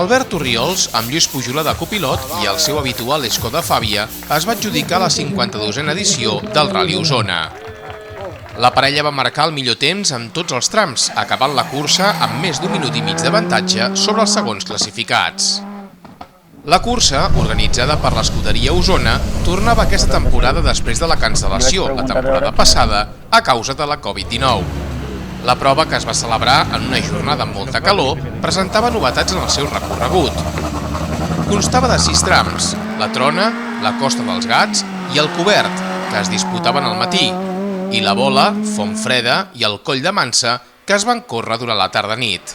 Albert Orriols, amb Lluís Pujolà de copilot i el seu habitual Skoda Fabia, es va adjudicar la 52a edició del Rally Osona. La parella va marcar el millor temps en tots els trams, acabant la cursa amb més d'1 minut i mig d'avantatge sobre els segons classificats. La cursa, organitzada per l'escuderia Osona, tornava aquesta temporada després de la cancel·lació la temporada passada a causa de la Covid-19. La prova, que es va celebrar en una jornada amb molta calor, presentava novetats en el seu recorregut. Constava de 6 trams: la Trona, la Costa dels Gats i el Cobert, que es disputaven al matí, i la Bola, Fontfreda i el Coll de Mansa, que es van córrer durant la tarda-nit.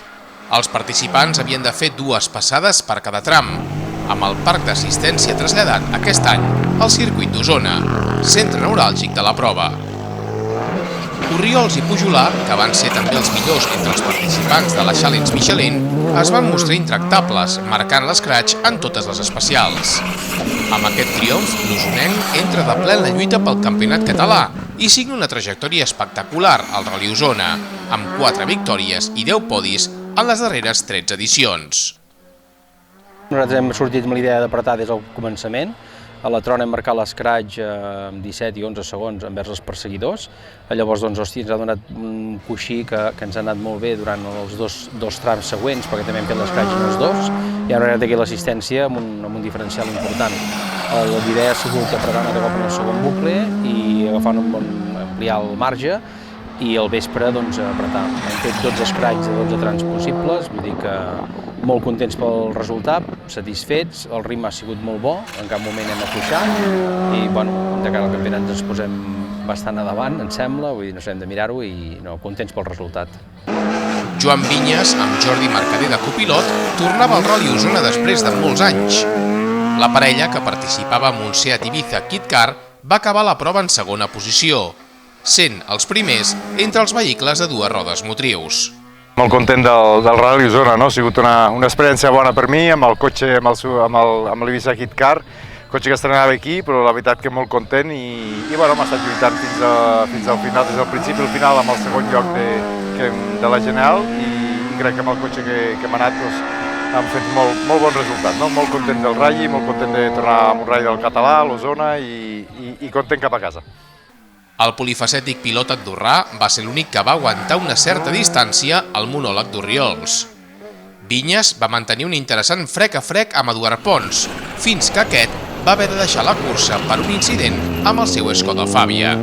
Els participants havien de fer 2 passades per cada tram, amb el parc d'assistència traslladat aquest any al circuit d'Osona, centre neuràlgic de la prova. Orriols i Pujolà, que van ser també els millors entre els participants de la Challenge Michelin, es van mostrar intractables, marcant l'escratx en totes les especials. Amb aquest triomf, l'osonenc entra de ple en la lluita pel campionat català i signa una trajectòria espectacular al Rally Osona, amb 4 victòries i 10 podis en les darreres 13 edicions. Nosaltres hem sortit amb l'idea d'apretar des del començament. A la Trona hem marcat l'escratx amb 17 i 11 segons envers els perseguidors. Llavors, ens ha donat un coixí que ens ha anat molt bé durant els dos trams següents, perquè també hem fet l'escratx en els 2, i ara hem aquí l'assistència amb un diferencial important. L'idea ha sigut apretar un altre cop en el segon bucle i ampliar el marge, i al vespre apretar. Hem fet 12 escratx de 12 trams possibles, vull dir que molt contents pel resultat, satisfets, el ritme ha sigut molt bo, en cap moment hem afluixat i de cara al campionat ens posem bastant a davant, em sembla, vull dir, no sabem de mirar-ho i contents pel resultat. Joan Vinyes, amb Jordi Mercader de copilot, tornava al Rally Osona després de molts anys. La parella, que participava amb un Seat Ibiza Kit Car, va acabar la prova en segona posició, sent els primers entre els vehicles de 2 rodes motrius. Molt content del Rally Osona, ha sigut una experiència bona per mi, amb el cotxe, amb l'Ibiza Kit Car, cotxe que estrenava aquí, però la veritat que molt content i hem estat lluitant fins al final, des del principi al final, amb el segon lloc de la General, i crec que amb el cotxe que hem anat hem fet molt bon resultat, molt content del Rally, molt content de tornar amb un Rally del català, a l'Osona, i content cap a casa. El polifacètic pilot andorrà va ser l'únic que va aguantar una certa distància al monòleg d'Orriols. Vinyes va mantenir un interessant frec a frec amb Eduard Pons, fins que aquest va haver de deixar la cursa per un incident amb el seu Skoda Fabia.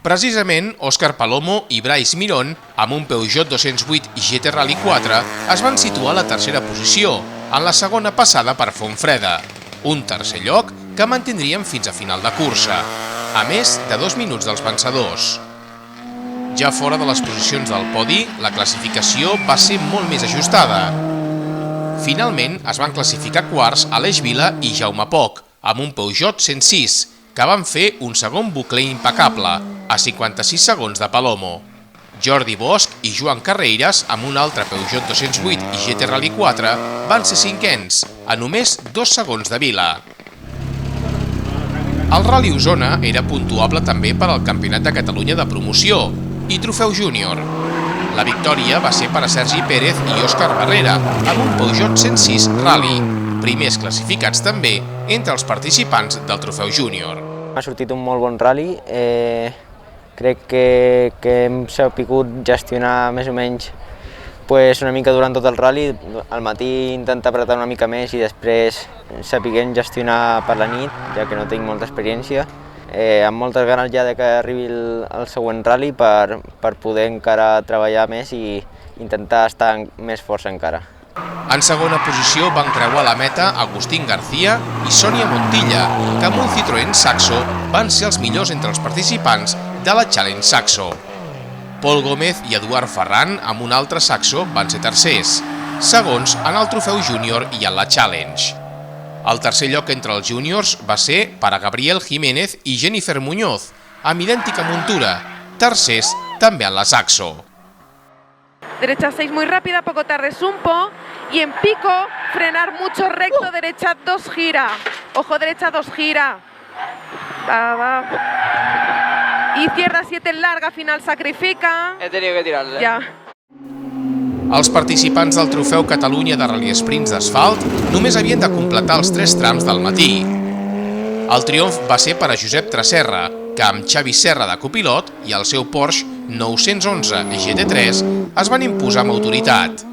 Precisament, Òscar Palomo i Brais Mirón, amb un Peugeot 208 GT Rally 4, es van situar a la tercera posició, en la segona passada per Fontfreda, un tercer lloc que mantindrien fins a final de cursa, a més de 2 minuts dels vencedors. Ja fora de les posicions del podi, la classificació va ser molt més ajustada. Finalment, es van classificar quarts Aleix Vila i Jaume Poch, amb un Peugeot 106, que van fer un segon bucle impecable, a 56 segons de Palomo. Jordi Bosch i Joan Carreras, amb un altre Peugeot 208 i GT Rally 4, van ser cinquens, a només 2 segons de Vila. El Rally Osona era puntuable també per al Campionat de Catalunya de Promoció i Trofeu Júnior. La victòria va ser per a Sergi Pérez i Òscar Barrera, amb un Peugeot 106 Rally, primers classificats també entre els participants del Trofeu Júnior. Ha sortit un molt bon rally, crec que hem sabut gestionar més o menys una mica durant tot el rally, al matí intentar apretar una mica més i després sapiguem gestionar per la nit, ja que no tinc molta experiència. Amb moltes ganes ja que arribi el següent rally per poder encara treballar més i intentar estar més força encara. En segona posició van creuar la meta Agustín García i Sònia Montilla, que amb un Citroën Saxo van ser els millors entre els participants de la Challenge Saxo. Pol Gómez i Eduard Ferran, amb un altre Saxo, van ser tercers, segons en el Trofeu Júnior i en la Challenge. El tercer lloc entre els júniors va ser per a Gabriel Jiménez i Jennifer Muñoz, amb idèntica muntura, tercers també en la Saxo. Derecha 6 muy rápida, poco te resumpo y en pico frenar mucho recto, derecha 2 gira, ojo derecha 2 gira, va. Izquierda 7 larga, final sacrifica. He tenido que tirarle. Ya. Els participants del Trofeu Catalunya de Rally Sprints d'asfalt només havien de completar els 3 trams del matí. El triomf va ser per a Josep Tresserra, que amb Xavi Serra de copilot i el seu Porsche 911 GT3 es van imposar amb autoritat.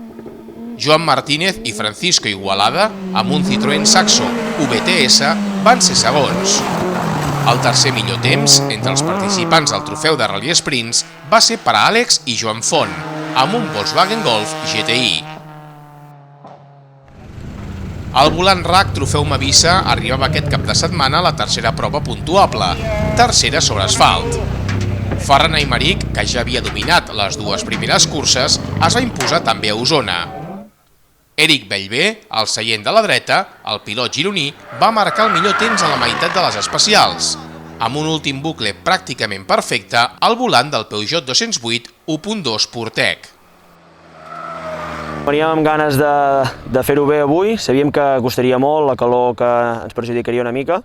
Joan Martínez i Francisco Igualada, amb un Citroën Saxo VTS, van ser segons. El tercer millor temps entre els participants del Trofeu de Rally Sprints va ser per a Àlex i Joan Font, amb un Volkswagen Golf GTI. El Volant RAC Trofeu Mavisa arribava aquest cap de setmana a la tercera prova puntuable, tercera sobre asfalt. Ferran Aymeric, que ja havia dominat les 2 primeres curses, es va imposar també a Osona. Eric Bellver, al seient de la dreta, el pilot gironí, va marcar el millor temps a la meitat de les especials, amb un últim bucle pràcticament perfecte al volant del Peugeot 208 1.2 Sportec. Veníem amb ganes de fer-ho bé avui, sabíem que costaria molt, la calor que ens perjudicaria una mica,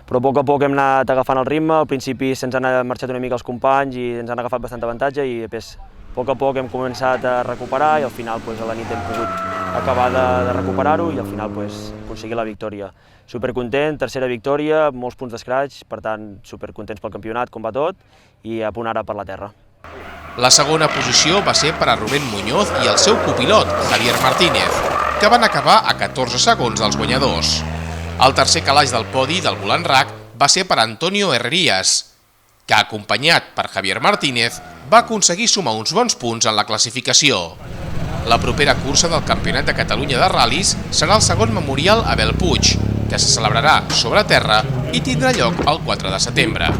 però a poc hem anat agafant el ritme, al principi se'ns han marxat una mica els companys i ens han agafat bastant avantatge i després a poc hem començat a recuperar i al final a la nit hem pogut acabar de recuperar-ho i al final aconseguir la victòria. Supercontent, tercera victòria, molts punts d'escratx, per tant supercontents pel campionat com va tot i a punt ara per la terra. La segona posició va ser per a Rubén Muñoz i el seu copilot, Javier Martínez, que van acabar a 14 segons dels guanyadors. El tercer calaix del podi del Volant RAC va ser per Antonio Herrerías, que, acompanyat per Javier Martínez, va aconseguir sumar uns bons punts en la classificació. La propera cursa del Campionat de Catalunya de Ral·lis serà el segon memorial a Bellpuig, que se celebrarà sobre terra i tindrà lloc el 4 de setembre.